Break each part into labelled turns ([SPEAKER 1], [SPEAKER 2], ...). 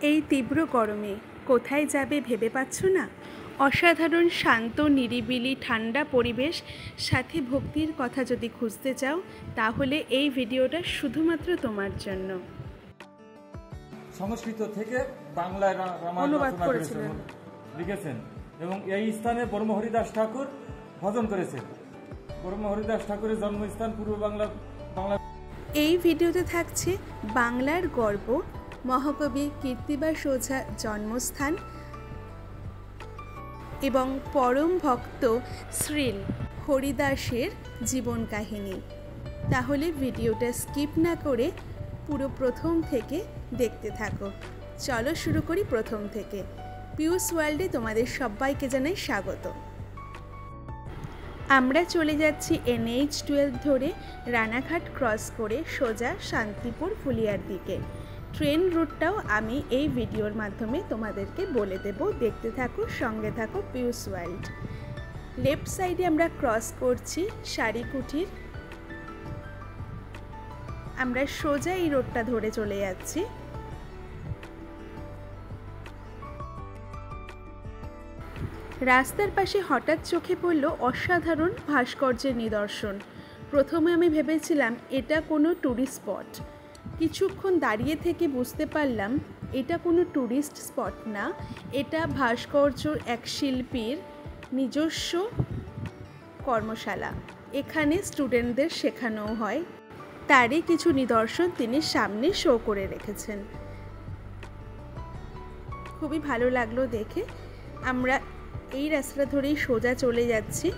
[SPEAKER 1] এই তীব্র গরমে কোথায় যাবে ভেবে পাচ্ছ না? অসাধারণ শান্ত নিরিবিলি ঠান্ডা পরিবেশ সাথে ভক্তির কথা যদি খুঁজতে চাও তাহলে এই ভিডিওটা শুধুমাত্র তোমার জন্য।
[SPEAKER 2] সংস্কৃত থেকে বাংলায় রামায়ণ রচনা করেছেন, লিখেছেন এবং এই স্থানে ব্রহ্মহরিদাস ঠাকুর ভজন করেছেন। ব্রহ্মহরিদাস ঠাকুরের জন্মস্থান পূর্ব বাংলা।
[SPEAKER 1] এই ভিডিওতে থাকছে বাংলার গর্ব মহাকবি কীর্তিবাস ওঝা জন্মস্থান এবং পরম ভক্ত শ্রীল হরিদাসের জীবন কাহিনী। তাহলে ভিডিওটা স্কিপ না করে পুরো প্রথম থেকে দেখতে থাকো। চলো শুরু করি প্রথম থেকে। পিউস ওয়ার্ল্ডে তোমাদের সবাইকে জানাই স্বাগত। আমরা চলে যাচ্ছি NH-12 ধরে রানাঘাট ক্রস করে সোজা শান্তিপুর ফুলিয়ার দিকে। ট্রেন রুটটাও আমি এই ভিডিওর মাধ্যমে তোমাদেরকে বলে দেব, দেখতে থাকো, সঙ্গে থাকো পিউস ওয়ার্ল্ড। লেফট সাইডে আমরা ক্রস করছি সারিকুঠির। আমরা সোজা এই রোডটা ধরে চলে যাচ্ছি। রাস্তার পাশে হঠাৎ চোখে পড়ল অসাধারণ ভাস্কর্যের নিদর্শন। প্রথমে আমি ভেবেছিলাম এটা কোনো ট্যুরিস্ট স্পট। কিছুক্ষণ দাঁড়িয়ে থেকে বুঝতে পারলাম এটা কোনো ট্যুরিস্ট স্পট না, এটা ভাস্কর্য এক শিল্পীর নিজস্ব কর্মশালা। এখানে স্টুডেন্টদের শেখানো হয়, তারই কিছু নিদর্শন তিনি সামনে শো করে রেখেছেন। খুবই ভালো লাগলো দেখে। আমরা এই রাস্তা ধরেই সোজা চলে যাচ্ছি।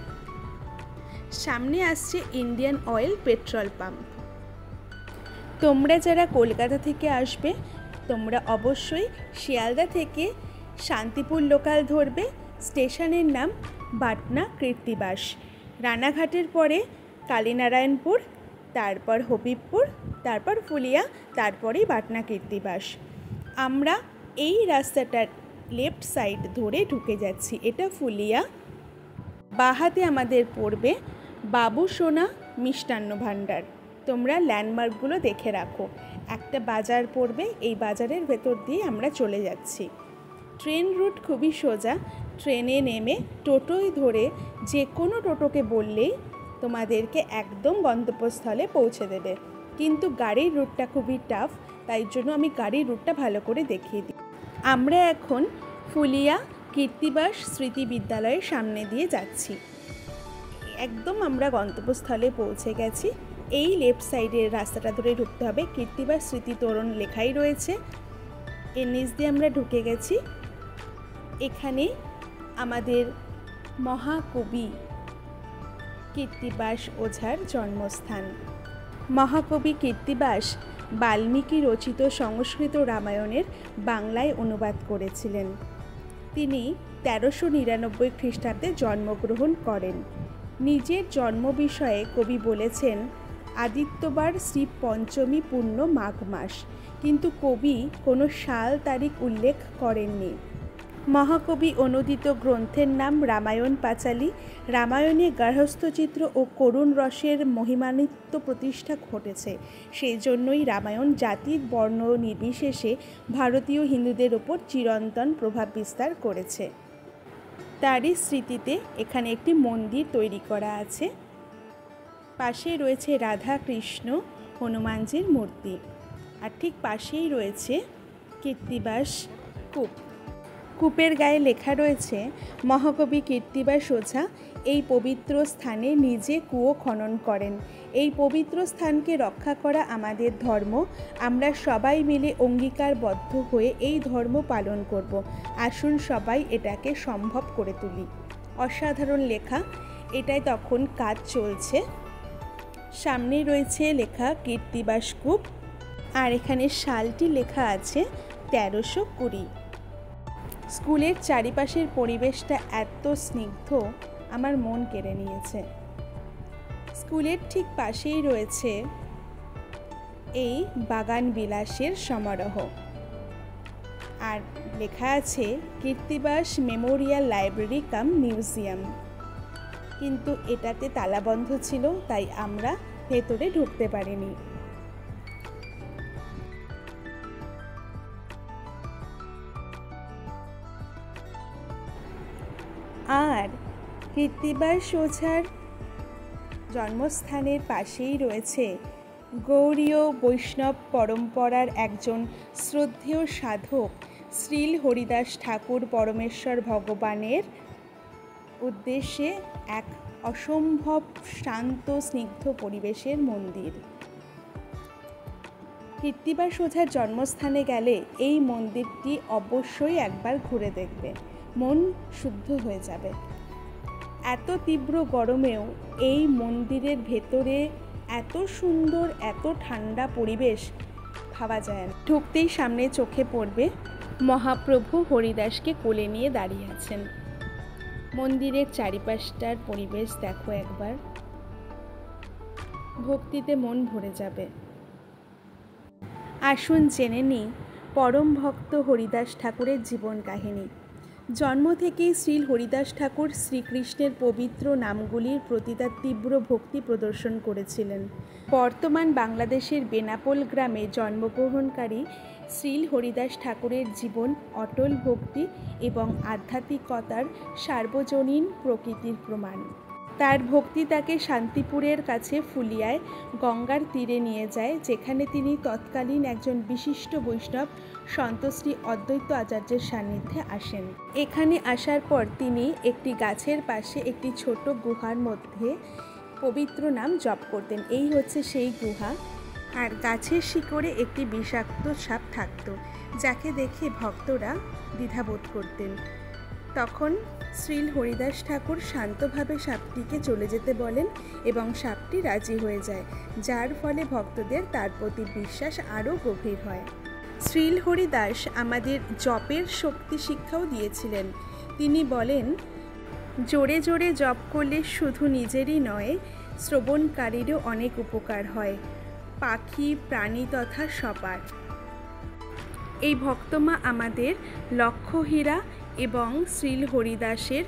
[SPEAKER 1] সামনে আসছে ইন্ডিয়ান অয়েল পেট্রোল পাম্প। তোমরা যারা কলকাতা থেকে আসবে তোমরা অবশ্যই শিয়ালদা থেকে শান্তিপুর লোকাল ধরবে। স্টেশনের নাম বাটনা কীর্তিবাস। রানাঘাটের পরে কালীনারায়ণপুর, তারপর হবিবপুর, তারপর ফুলিয়া, তারপরেই বাটনা কীর্তিবাস। আমরা এই রাস্তাটার লেফট সাইড ধরে ঢুকে যাচ্ছি। এটা ফুলিয়া। বাহাতে আমাদের পড়বে বাবু সোনা মিষ্টান্ন ভাণ্ডার। তোমরা ল্যান্ডমার্কগুলো দেখে রাখো। একটা বাজার পড়বে, এই বাজারের ভেতর দিয়ে আমরা চলে যাচ্ছি। ট্রেন রুট খুবই সোজা। ট্রেনে নেমে টোটোই ধরে যে কোনো টোটোকে বললেই তোমাদেরকে একদম গন্তব্যস্থলে পৌঁছে দেবে। কিন্তু গাড়ির রুটটা খুবই টাফ, তাই জন্য আমি গাড়ির রুটটা ভালো করে দেখিয়ে দিই। আমরা এখন ফুলিয়া কীর্তিবাস স্মৃতি বিদ্যালয়ের সামনে দিয়ে যাচ্ছি। একদম আমরা গন্তব্যস্থলে পৌঁছে গেছি। এই লেফট সাইডের রাস্তাটা ধরে ঢুকতে হবে। কীর্তিবাস স্মৃতি তোরণ লেখাই রয়েছে। এর নিচ দিয়ে আমরা ঢুকে গেছি। এখানে আমাদের মহাকবি কীর্তিবাস ওঝার জন্মস্থান। মহাকবি কীর্তিবাস বাল্মীকি রচিত সংস্কৃত রামায়ণের বাংলায় অনুবাদ করেছিলেন। তিনি 1399 খ্রিস্টাব্দে জন্মগ্রহণ করেন। নিজের জন্ম বিষয়ে কবি বলেছেন আদিত্যবার শ্রী পঞ্চমী পূর্ণ মাঘ মাস, কিন্তু কবি কোনো সাল তারিখ উল্লেখ করেননি। মহাকবি অনুদিত গ্রন্থের নাম রামায়ণ পাঁচালী। রামায়ণে গার্হস্থ্যচিত্র ও করুণ রসের মহিমান্বিত প্রতিষ্ঠা ঘটেছে। সেই জন্যই রামায়ণ জাতি বর্ণ নির্বিশেষে ভারতীয় হিন্দুদের ওপর চিরন্তন প্রভাব বিস্তার করেছে। তারই স্মৃতিতে এখানে একটি মন্দির তৈরি করা আছে। পাশে রয়েছে রাধা কৃষ্ণ হনুমানজির মূর্তি, আর ঠিক পাশেই রয়েছে কীর্তিবাস কূপ। কূপের গায়ে লেখা রয়েছে মহাকবি কীর্তিবাস ওঝা এই পবিত্র স্থানে নিজে কুয়ো খনন করেন। এই পবিত্র স্থানকে রক্ষা করা আমাদের ধর্ম। আমরা সবাই মিলে অঙ্গীকারবদ্ধ হয়ে এই ধর্ম পালন করব। আসুন সবাই এটাকে সম্ভব করে তুলি। অসাধারণ লেখা। এটাই তখন কাজ চলছে। সামনে রয়েছে লেখা কীর্তিবাস কূপ, আর এখানে সালটি লেখা আছে 1320। স্কুলের চারিপাশের পরিবেশটা এত স্নিগ্ধ, আমার মন কেড়ে নিয়েছে। স্কুলের ঠিক পাশেই রয়েছে এই বাগান বিলাসের সমারোহ, আর লেখা আছে কীর্তিবাস মেমোরিয়াল লাইব্রেরি কাম মিউজিয়াম। কিন্তু এটাতে তালাবন্ধ ছিল, তাই আমরা ভেতরে ঢুকতে পারিনি। আর কীর্তিবাস ওঝার জন্মস্থানের পাশেই রয়েছে গৌড়ীয় বৈষ্ণব পরম্পরার একজন শ্রদ্ধেয় সাধক শ্রীল হরিদাস ঠাকুর পরমেশ্বর ভগবানের উদ্দেশ্যে এক অসম্ভব শান্ত স্নিগ্ধ পরিবেশের মন্দির। কীর্তিবাস ওঝার জন্মস্থানে গেলে এই মন্দিরটি অবশ্যই একবার ঘুরে দেখবে, মন শুদ্ধ হয়ে যাবে। এত তীব্র গরমেও এই মন্দিরের ভেতরে এত সুন্দর, এত ঠান্ডা পরিবেশ ভাবা যায় না। ঢুকতেই সামনে চোখে পড়বে মহাপ্রভু হরিদাসকে কোলে নিয়ে দাঁড়িয়ে আছেন। মন্দিরের চারিপাশটার পরিবেশ দেখো একবার, ভক্তিতে মন ভরে যাবে। আসুন জেনে নিই পরম ভক্ত হরিদাস ঠাকুরের জীবন কাহিনী। জন্ম থেকেই শ্রী হরিদাস ঠাকুর শ্রীকৃষ্ণের পবিত্র নামগুলির প্রতি তার তীব্র ভক্তি প্রদর্শন করেছিলেন। বর্তমান বাংলাদেশের বেনাপোল গ্রামে জন্মগ্রহণকারী শ্রী হরিদাস ঠাকুরের জীবন অটল ভক্তি এবং আধ্যাত্মিকতার সার্বজনীন প্রকৃতির প্রমাণ। তার ভক্তি তাকে শান্তিপুরের কাছে ফুলিয়ায় গঙ্গার তীরে নিয়ে যায়, যেখানে তিনি তৎকালীন একজন বিশিষ্ট বৈষ্ণব সন্ত শ্রী অদ্বৈত আচার্যের সান্নিধ্যে আসেন। এখানে আসার পর তিনি একটি গাছের পাশে একটি ছোট গুহার মধ্যে পবিত্র নাম জপ করতেন। এই হচ্ছে সেই গুহা। আর গাছের শিকড়ে একটি বিষাক্ত সাপ থাকত, যাকে দেখে ভক্তরা দ্বিধাবোধ করতেন। তখন শ্রী হরিদাস ঠাকুর শান্তভাবে সাপটিকে চলে যেতে বলেন এবং সাপটি রাজি হয়ে যায়, যার ফলে ভক্তদের তার প্রতি বিশ্বাস আরও গভীর হয়। শ্রী হরিদাস আমাদের জপের শক্তি শিক্ষাও দিয়েছিলেন। তিনি বলেন, জোরে জোরে জপ করলে শুধু নিজেরই নয়, শ্রবণকারীরও অনেক উপকার হয়, পাখি প্রাণী তথা সবার। এই ভক্তমা আমাদের লক্ষ্যহীরা এবং শ্রী হরিদাসের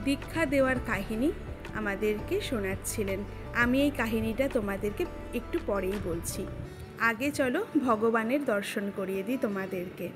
[SPEAKER 1] দীক্ষা দেওয়ার কাহিনী আমাদেরকে শোনাচ্ছিলেন। আমি এই কাহিনীটা তোমাদেরকে একটু পরেই বলছি। আগে চলো ভগবানের দর্শন করিয়ে দিই তোমাদেরকে।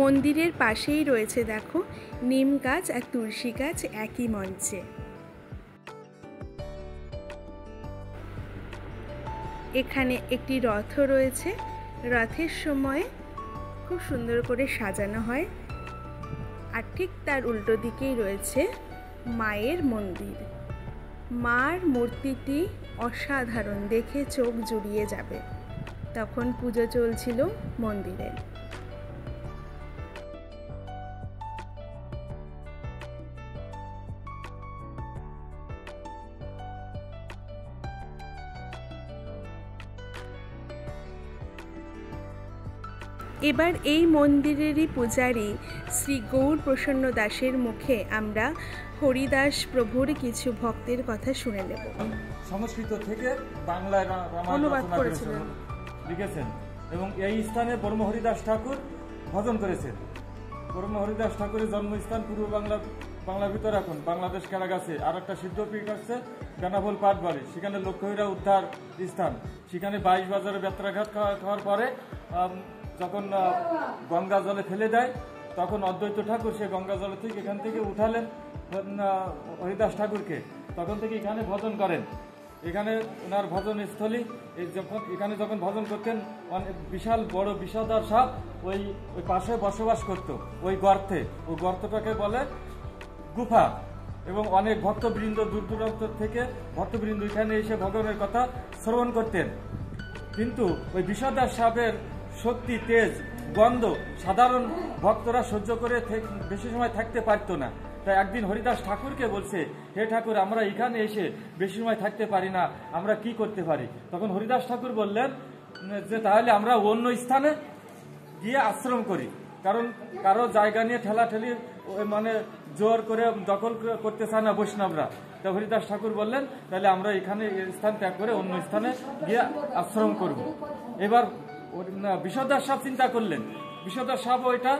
[SPEAKER 1] মন্দিরের পাশেই রয়েছে দেখো নিম গাছ আর তুলসী গাছ একই মঞ্চে। এখানে একটি রথ রয়েছে, রথের সময় খুব সুন্দর করে সাজানো হয়। আর ঠিক তার উল্টো দিকেই রয়েছে মায়ের মন্দির। মার মূর্তিটি অসাধারণ, দেখে চোখ জুড়িয়ে যাবে। তখন পুজো চলছিল মন্দিরে। এবার এই মন্দিরেরই পূজারী শ্রী গৌর প্রসন্ন দাসের মুখে আমরা হরিদাস প্রভুর কিছু ভক্তের কথা শুনে নেব।
[SPEAKER 2] সংস্কৃত থেকে বাংলায় অনুবাদ করেছিলেন, লিখেছেন এবং এই স্থানে ব্রহ্ম হরিদাস ঠাকুর ভজন করেছেন। ব্রহ্ম হরিদাস ঠাকুরের জন্মস্থান পূর্ব বাংলার ভিতরে এখন বাংলাদেশ কেরাগাছে। আর একটা সিদ্ধপীঠ আছে বেনাপোল পাটবাড়ি, সেখানে লক্ষ্যহীরা উদ্ধার স্থান। সেখানে 22 বাজারে বেত্রাঘাত খাওয়ার পরে যখন গঙ্গা জলে ফেলে দেয়, তখন অদ্বৈত ঠাকুর সে গঙ্গা জলে থেকে এখান থেকে উঠালেন হরিদাস ঠাকুরকে, তখন থেকে এখানে ভজন করেন। এখানে ওনার ভজন স্থলী। এখানে যখন ভজন করতেন, অনেক বিশাল বড় বিষাদার সাপ ওই পাশে বসবাস করত, ওই গর্তে। ওই গর্তটাকে বলে গুফা। এবং অনেক ভক্তবৃন্দ দূর দূরান্ত থেকে ভক্তবৃন্দ এখানে এসে ভগবানের কথা শ্রবণ করতেন। কিন্তু ওই বিষাদার সাপের শক্তি, তেজ, গন্ধ সাধারণ ভক্তরা সহ্য করে বেশি সময় থাকতে পারতো না। তাই একদিন হরিদাস ঠাকুরকে বলছে, হে ঠাকুর, আমরা এখানে এসে বেশি সময় থাকতে পারি না, আমরা কি করতে পারি? তখন হরিদাস ঠাকুর বললেন যে তাহলে আমরা অন্য স্থানে গিয়ে আশ্রম করি, কারণ কারো জায়গা নিয়ে ঠেলাঠেলি মানে জোর করে দখল করতে চায় না বৈষ্ণবরা। তা হরিদাস ঠাকুর বললেন তাহলে আমরা এখানে স্থান ত্যাগ করে অন্য স্থানে গিয়ে আশ্রম করব। এবার বিষধর সাহেব চিন্তা করলেন, বিষধর সাহেব ওইটা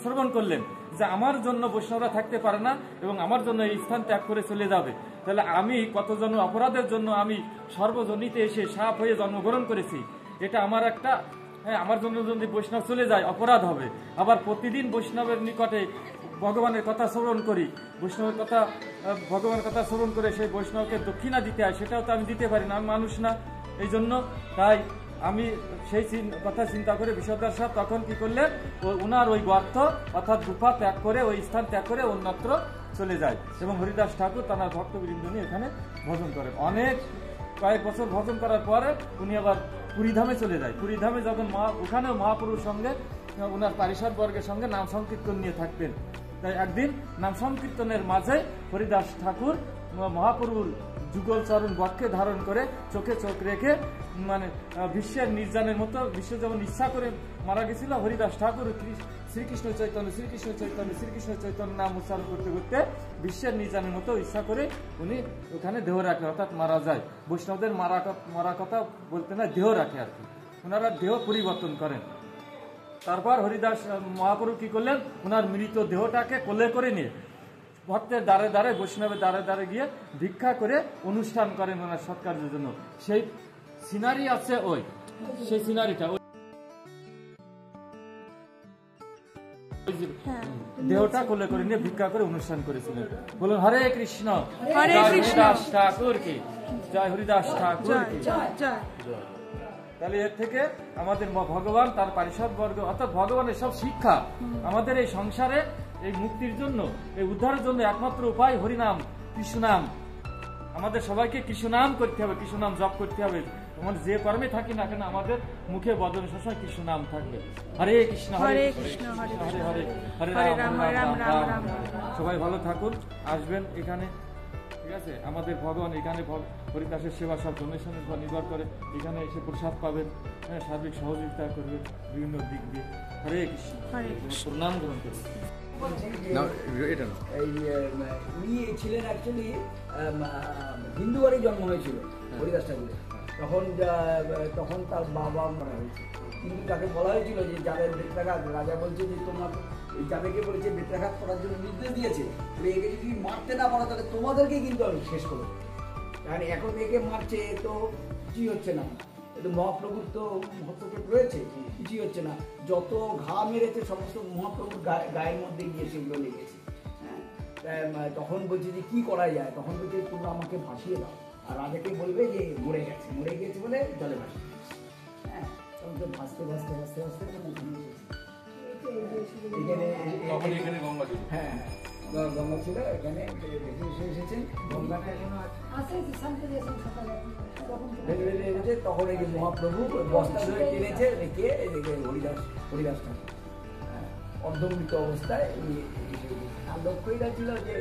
[SPEAKER 2] শ্রবণ করলেন যে আমার জন্য বৈষ্ণবরা থাকতে পারে না এবং আমার জন্য এই স্থান ত্যাগ করে চলে যাবে, তাহলে আমি কতজন অপরাধের জন্য আমি সর্বজনীতে এসে সাপ হয়ে জন্মগ্রহণ করেছি, এটা আমার একটা আমার জন্য যদি বৈষ্ণব চলে যায় অপরাধ হবে। আবার প্রতিদিন বৈষ্ণবের নিকটে ভগবানের কথা শ্রবণ করি, বৈষ্ণবের কথা ভগবানের কথা শ্রবণ করে সেই বৈষ্ণবকে দক্ষিণা দিতে হয়, সেটাও তো আমি দিতে পারি না, আমি মানুষ না। এই জন্য তাই আমি সেই কথা চিন্তা করে বিষধর সাহেব তখন কি করলেন, ওনার ওই গর্ত অর্থাৎ গুফা ত্যাগ করে ওই স্থান ত্যাগ করে অন্যত্র চলে যায় এবং হরিদাস ঠাকুর তার ভক্তবৃন্দ নিয়ে এখানে ভজন করেন। অনেক কয়েক বছর ভজন করার পরে উনি আবার পুরীধামে চলে যায়। পুরীধামে যখন ওখানেও মহাপুরুর সঙ্গে ওনার পারিষদ বর্গের সঙ্গে নাম সংকীর্তন নিয়ে থাকতেন। তাই একদিন নাম সংকীর্তনের মাঝে হরিদাস ঠাকুর মহাপুরুর যুগল চরণ বক্ষে ধারণ করে চোখে চোখ রেখে মানে বিশ্বের নির্যানের মতো, বিশ্ব যেমন ইচ্ছা করে মারা গেছিল, হরিদাস ঠাকুর শ্রীকৃষ্ণ চৈতন্য শ্রীকৃষ্ণ চৈতন্য শ্রীকৃষ্ণ চৈতন্য নাম উচ্চারণ করতে করতে বিশ্বের নির্যানের মতো ইচ্ছা করে উনি ওখানে দেহ রাখে, অর্থাৎ মারা যায়। বৈষ্ণবদের মারা কথা বলতে না, দেহ রাখে আর কি, ওনারা দেহ পরিবর্তন করেন। তারপর হরিদাস মহাপুরু কি করলেন, ওনার মৃত দেহটাকে কোলে করে নিয়ে ভক্তের দ্বারে দ্বারে বৈষ্ণবের দ্বারে দ্বারে গিয়ে ভিক্ষা করে অনুষ্ঠান করেন ওনার সৎকারের জন্য। সেই সিনারি আছে, ওই সেই সিনারিটা দেহটা কোলে করে নিয়ে ভিক্ষা করে অনুষ্ঠান করেছিলেন। বলুন হরে কৃষ্ণ, হরিদাস ঠাকুর কি জয়, হরিদাস ঠাকুর কি জয়। তাহলে এর থেকে আমাদের ভগবান তার পারিষদ বর্গ অর্থাৎ ভগবানের সব শিক্ষা আমাদের এই সংসারে এই মুক্তির জন্য, এই উদ্ধারের জন্য একমাত্র উপায় হরিনাম, কৃষ্ণনাম। আমাদের সবাইকে কৃষ্ণনাম করতে হবে, কৃষ্ণনাম জপ করতে হবে। আমরা যে কর্মে থাকি না কেন আমাদের মুখে বদনে সবসময় কৃষ্ণনাম থাকবে। হরে কৃষ্ণ হরে কৃষ্ণ হরে হরে হরে রাম রাম রাম। সবাই ভালো থাকুন, আসবেন এখানে, ঠিক আছে? আমাদের ভগবান এখানে হরিদাসের সেবা সব ডোনেশনের উপর নির্ভর করে, এখানে এসে প্রসাদ পাবেন, হ্যাঁ, সার্বিক সহযোগিতা করবে বিভিন্ন দিক দিয়ে। হরে কৃষ্ণ, প্রণাম গ্রহণ করুন।
[SPEAKER 3] উনি ছিলেন অ্যাকচুয়ালি হিন্দু বাড়ি জন্ম হয়েছিল হরিদাস ঠাকুরের, তখন তার বাবা মারা হয়েছে, কিন্তু তাকে বলা হয়েছিল যে যাদের বেত্রাঘাত, রাজা বলছে যে তোমরা যাদেরকে বলেছে বেত্রাঘাত করার জন্য নির্দেশ দিয়েছে, একে যদি মারতে না পারো তাহলে তোমাদেরকেই কিন্তু আমি শেষ করবো। কারণ এখন একে মারছে তো কিছুই হচ্ছে না, কিন্তু মহাপ্রভুর তো হস্তক্ষেপ রয়েছে, কিছুই হচ্ছে না। যত ঘা মেরেছে সমস্ত মহাপ্রভুর গায়ের মধ্যে গিয়ে সেগুলো লেগেছে। হ্যাঁ, তখন বলছে যে কি করা যায়, তখন বলছে তোমরা আমাকে ভাসিয়ে দাও, আর রাজাকে বলবে যে মরে গেছে বলে জলে ভাসিয়ে। হ্যাঁ, তখন তো ভাসতে ভাসতে ভাসতে ভাসতে এখানে হ্যাঁ গঙ্গা ছিল, এখানে এসেছেন গঙ্গাটা এসেছে। তখন এই যে মহাপ্রভু বস্তা ধরে টেনেছে রেখে হরিদাস ঠাকুর অর্ধমৃত অবস্থায় আর লক্ষ্যই ছিল যে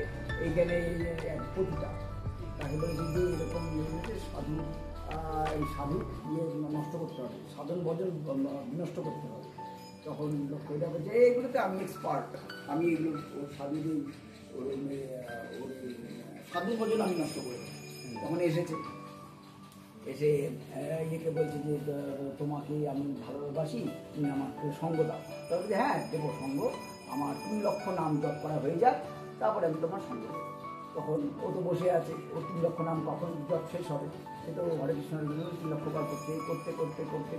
[SPEAKER 3] এইখানে পতিতা, তাকে বলেছে যে এরকম সাধু, এই সাধু নষ্ট করতে হবে, সাধন ভজন বিনষ্ট করতে হবে। তখন লক্ষ্যটা বলছে এইগুলোতে আমি এক্সপার্ট, আমি এগুলো সাধুদের সাধু ভজন আমি নষ্ট করে। তখন এসে ইয়েকে বলছে যে তোমাকে আমি ভালোবাসি, তুমি আমাকে সঙ্গ দাও। তবে বলছে হ্যাঁ দেবো সঙ্গ, আমার 3 লক্ষ নাম জপ করা হয়ে যাক, তারপরে আমি তোমার সঙ্গ দেবো। তখন ও তো বসে আছে, ও 3 লক্ষ নাম কখন জপ শেষ হবে, সে তো হরে কৃষ্ণের জন্য 3 লক্ষ বার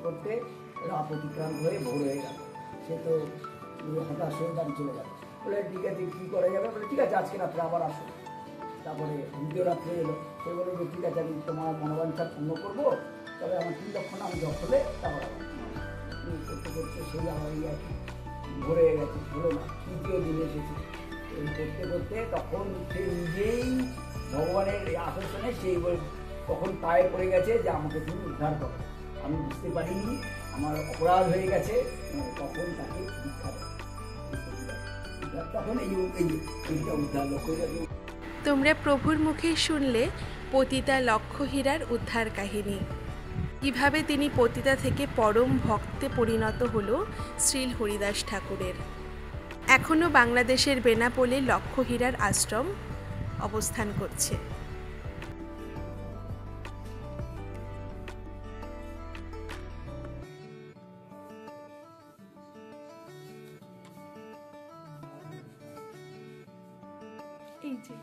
[SPEAKER 3] করতে রাত অতিক্রান্ত হয়ে ভোর হয়ে গেল। সে তো হতাশ হয়ে বাড়ি চলে গেল। বলে ঠিক আছে কী করা যাবে, বলে ঠিক আছে আজকে রাত্রে আবার আসো। তারপরে দ্বিতীয় রাত্রে এলো, সে বলে যে ঠিক আছে আমি তোমার মনোবাঞ্ছা পূর্ণ করবো, তবে আমার 3 লক্ষ নাম জপ হলে তারপর আবার করতে সেই আবার ভরে গেছে, হলো না। তৃতীয় দিন এসেছে, এই করতে তখন সে নিজেই ভগবানের আসনে সেই তখন পায়ে পড়ে গেছে যে আমাকে তুমি উদ্ধার করো, আমি বুঝতে পারিনি আমার অপরাধ হয়ে গেছে। তখন তাকে দীক্ষা দেয়, তখন এইটা উদ্ধার লক্ষ্য।
[SPEAKER 1] তোমরা প্রভুর মুখেই শুনলে পতিতা লক্ষ্যহীরার উদ্ধার কাহিনী, কিভাবে তিনি পতিতা থেকে পরম ভক্তে পরিণত হল শ্রীল হরিদাস ঠাকুরের। এখনও বাংলাদেশের বেনাপোলে লক্ষহীরার আশ্রম অবস্থান করছে। এই যে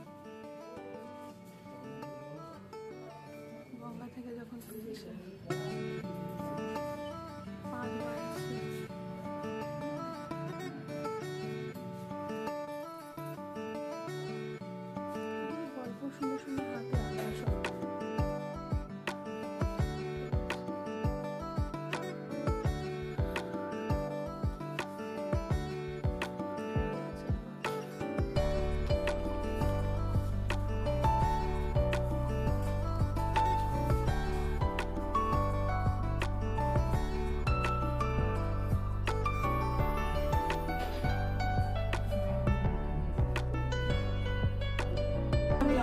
[SPEAKER 1] গঙ্গা থেকে যখন তুলেছে গল্প শুনে শুনে হাতে আঁকা সব।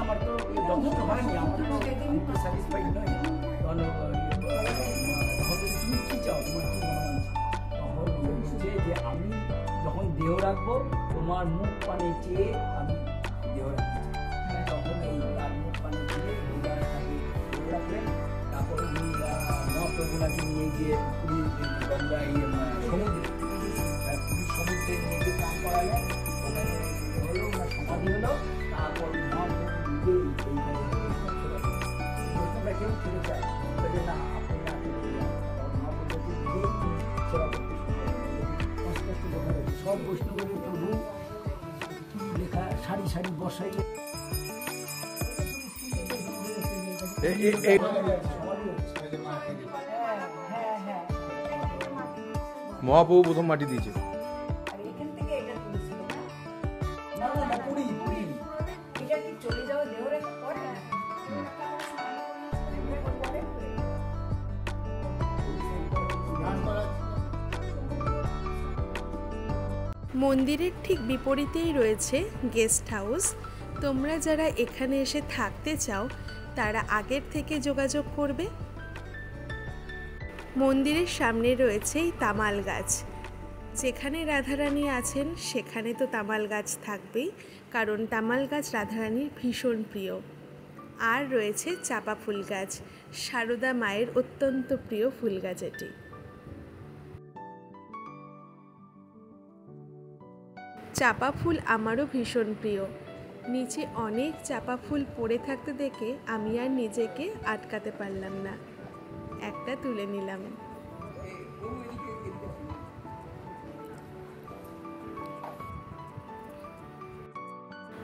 [SPEAKER 3] আমার তো যথেষ্ট হয়নি, আমার তো স্যাটিসফাইড নই। তুমি কি চাও, তোমার কি মনে হয়? তখন বলছে যে আমি যখন দেহ রাখবো তোমার মুখ পানে চেয়ে আমি দেহ রাখতে চাই। তখন এই তার মুখ পানে চেয়ে দেহ রাখলেন। তারপর উনি মহাপ্রভুনাকে নিয়ে গিয়ে পুরী গঙ্গা সমুদ্রে নিয়ে গিয়ে স্নান করালেন। ওখানে হলো ওনার সমাধি হলো। তারপর আমরা কেউ ছেড়ে চাই যে না আপনি না সেবা করতে সব বৈষ্ণবের প্রভু লেখা সারি সারি বসাই
[SPEAKER 4] মহাপ্রভু প্রথম মাটি দিয়েছে।
[SPEAKER 1] মন্দিরের ঠিক বিপরীতেই রয়েছে গেস্ট হাউস। তোমরা যারা এখানে এসে থাকতে চাও তারা আগের থেকে যোগাযোগ করবে। মন্দিরের সামনে রয়েছে এই তামাল গাছ। যেখানে রাধারানী আছেন সেখানে তো তামাল গাছ থাকবেই, কারণ তামাল গাছ রাধারানীর ভীষণ প্রিয়। আর রয়েছে চাপা ফুল গাছ, সারদা মায়ের অত্যন্ত প্রিয় ফুল গাছ এটি। চাপা ফুল আমারও ভীষণ প্রিয়। নিচে অনেক চাপা ফুল পড়ে থাকতে দেখে আমি আর নিজেকে আটকাতে পারলাম না, একটা তুলে নিলাম।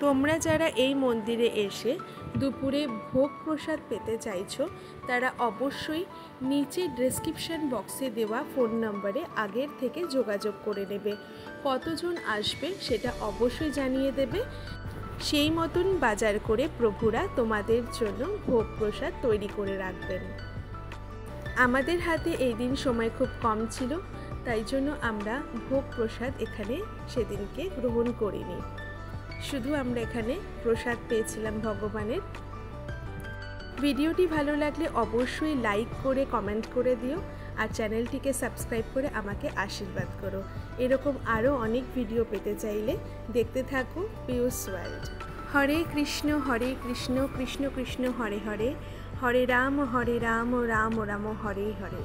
[SPEAKER 1] তোমরা যারা এই মন্দিরে এসে দুপুরে ভোগ প্রসাদ পেতে চাইছো তারা অবশ্যই নিচে ডেসক্রিপশন বক্সে দেওয়া ফোন নম্বরে আগের থেকে যোগাযোগ করে নেবে। কতজন আসবে সেটা অবশ্যই জানিয়ে দেবে। সেই মতন বাজার করে প্রভুরা তোমাদের জন্য ভোগ প্রসাদ তৈরি করে রাখবেন। আমাদের হাতে এই দিন সময় খুব কম ছিল, তাই জন্য আমরা ভোগ প্রসাদ এখানে সেদিনকে গ্রহণ করিনি। শুধু আমরা এখানে প্রসাদ পেয়েছিলাম ভগবানের। ভিডিওটি ভালো লাগলে অবশ্যই লাইক করে কমেন্ট করে দিও, আর চ্যানেলটিকে সাবস্ক্রাইব করে আমাকে আশীর্বাদ করো। এরকম আরও অনেক ভিডিও পেতে চাইলে দেখতে থাকো পিউস ওয়ার্ল্ড। হরে কৃষ্ণ কৃষ্ণ কৃষ্ণ হরে হরে, হরে রাম রাম রাম হরে হরে।